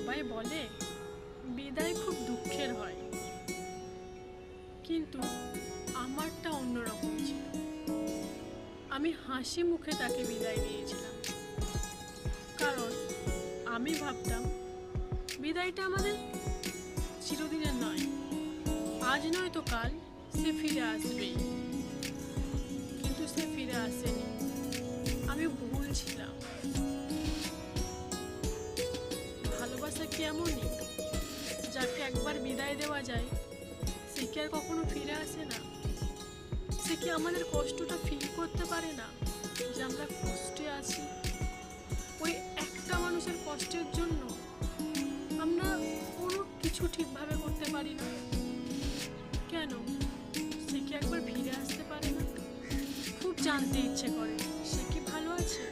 সবাই বলে বিদায় খুব দুঃখের হয়, কিন্তু আমারটা অন্যরকম ছিল। আমি হাসি মুখে তাকে বিদায় দিয়েছিলাম, কারণ আমি ভাবতাম বিদায়টা আমাদের চিরদিনের নয়, আজ নয় তো কাল সে ফিরে আসবেই। কিন্তু সে ফিরে আসেনি, আমি ভুল ছিলাম। ভালোবাসা কি এমনই, যাকে একবার বিদায় দেওয়া যায় সে কি আর কখনো ফিরে আসে না? সে কি আমাদের কষ্টটা ফিল করতে পারে না যে আমরা কষ্টে আছি? ওই একটা মানুষের কষ্টের জন্য আমরা কোনো কিছু ঠিকভাবে করতে পারি না কেন? সে কি একবার ফিরে আসতে পারে না? খুব জানতে ইচ্ছে করে সে কি ভালো আছে।